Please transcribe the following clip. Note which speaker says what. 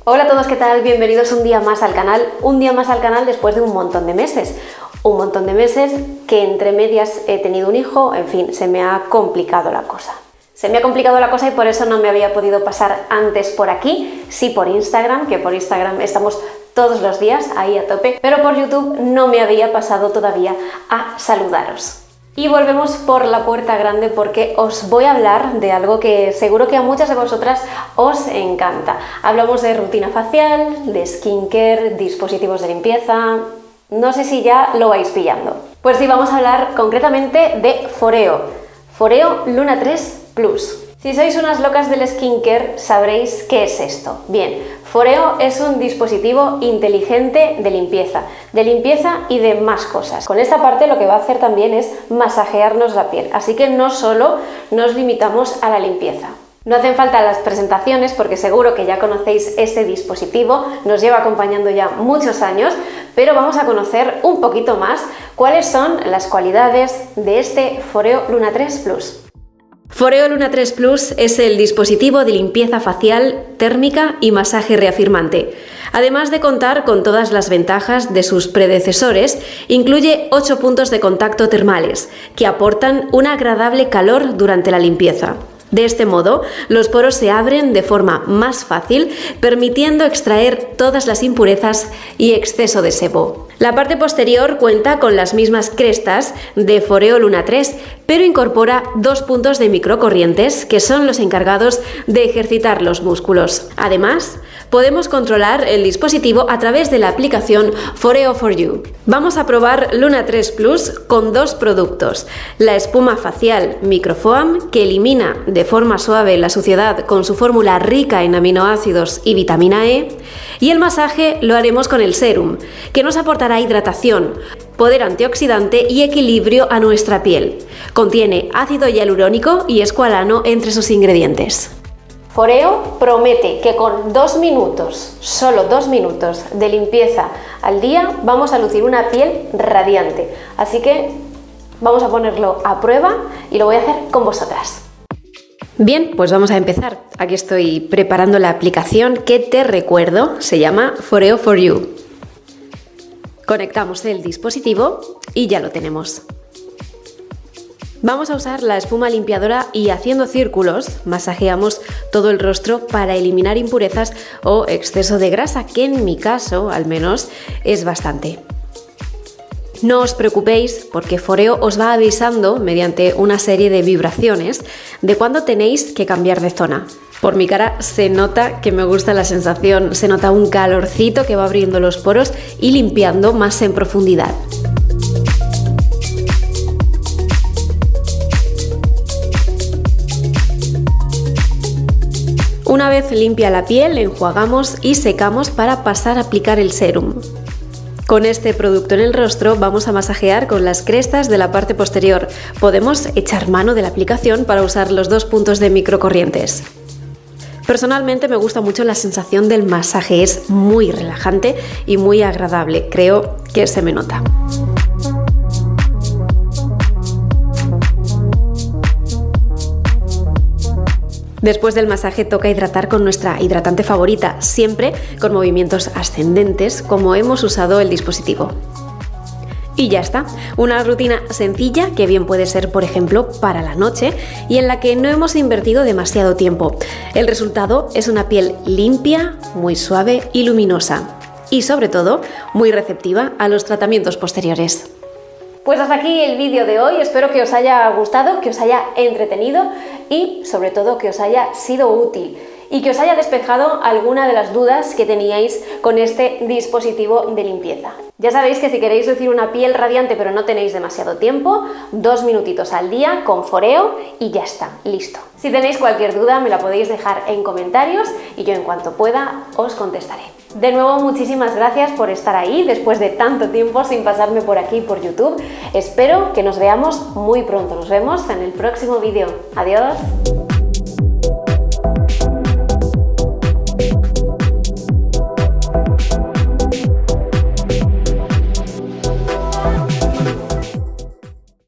Speaker 1: Hola a todos, ¿qué tal? Bienvenidos un día más al canal. Un día más al canal después de un montón de meses. Un montón de meses que entre medias he tenido un hijo, en fin, se me ha complicado la cosa. Se me ha complicado la cosa y por eso no me había podido pasar antes por aquí, sí por Instagram, que por Instagram estamos todos los días ahí a tope, pero por YouTube no me había pasado todavía a saludaros. Y volvemos por la puerta grande porque os voy a hablar de algo que seguro que a muchas de vosotras os encanta. Hablamos de rutina facial, de skincare, dispositivos de limpieza. No sé si ya lo vais pillando. Pues sí, vamos a hablar concretamente de Foreo. Foreo Luna 3 Plus. Si sois unas locas del skincare, sabréis qué es esto. Bien, Foreo es un dispositivo inteligente de limpieza y de más cosas. Con esta parte lo que va a hacer también es masajearnos la piel, así que no solo nos limitamos a la limpieza. No hacen falta las presentaciones porque seguro que ya conocéis este dispositivo, nos lleva acompañando ya muchos años, pero vamos a conocer un poquito más cuáles son las cualidades de este Foreo Luna 3 Plus. Foreo Luna 3 Plus es el dispositivo de limpieza facial, térmica y masaje reafirmante. Además de contar con todas las ventajas de sus predecesores, incluye 8 puntos de contacto termales, que aportan un agradable calor durante la limpieza. De este modo, los poros se abren de forma más fácil, permitiendo extraer todas las impurezas y exceso de sebo. La parte posterior cuenta con las mismas crestas de Foreo Luna 3, pero incorpora 2 puntos de microcorrientes que son los encargados de ejercitar los músculos. Además, podemos controlar el dispositivo a través de la aplicación Foreo for You. Vamos a probar Luna 3 Plus con 2 productos: la espuma facial Microfoam, que elimina de forma suave la suciedad con su fórmula rica en aminoácidos y vitamina E, y el masaje lo haremos con el Serum, que nos aportará hidratación, poder antioxidante y equilibrio a nuestra piel. Contiene ácido hialurónico y escualano entre sus ingredientes. Foreo promete que con 2 minutos, solo 2 minutos de limpieza al día, vamos a lucir una piel radiante. Así que vamos a ponerlo a prueba y lo voy a hacer con vosotras. Bien, pues vamos a empezar. Aquí estoy preparando la aplicación que te recuerdo, se llama Foreo for You. Conectamos el dispositivo y ya lo tenemos. Vamos a usar la espuma limpiadora y haciendo círculos masajeamos todo el rostro para eliminar impurezas o exceso de grasa, que en mi caso al menos es bastante. No os preocupéis porque Foreo os va avisando mediante una serie de vibraciones de cuándo tenéis que cambiar de zona. Por mi cara se nota que me gusta la sensación, se nota un calorcito que va abriendo los poros y limpiando más en profundidad. Una vez limpia la piel, enjuagamos y secamos para pasar a aplicar el serum. Con este producto en el rostro vamos a masajear con las crestas de la parte posterior. Podemos echar mano de la aplicación para usar los 2 puntos de microcorrientes. Personalmente me gusta mucho la sensación del masaje, es muy relajante y muy agradable, creo que se me nota. Después del masaje toca hidratar con nuestra hidratante favorita, siempre con movimientos ascendentes como hemos usado el dispositivo. Y ya está, una rutina sencilla que bien puede ser, por ejemplo, para la noche y en la que no hemos invertido demasiado tiempo. El resultado es una piel limpia, muy suave y luminosa. Y sobre todo, muy receptiva a los tratamientos posteriores. Pues hasta aquí el vídeo de hoy, espero que os haya gustado, que os haya entretenido y sobre todo que os haya sido útil y que os haya despejado alguna de las dudas que teníais con este dispositivo de limpieza. Ya sabéis que si queréis lucir una piel radiante pero no tenéis demasiado tiempo, 2 minutitos al día con Foreo y ya está, listo. Si tenéis cualquier duda me la podéis dejar en comentarios y yo en cuanto pueda os contestaré. De nuevo, muchísimas gracias por estar ahí después de tanto tiempo sin pasarme por aquí por YouTube. Espero que nos veamos muy pronto. Nos vemos en el próximo vídeo. Adiós.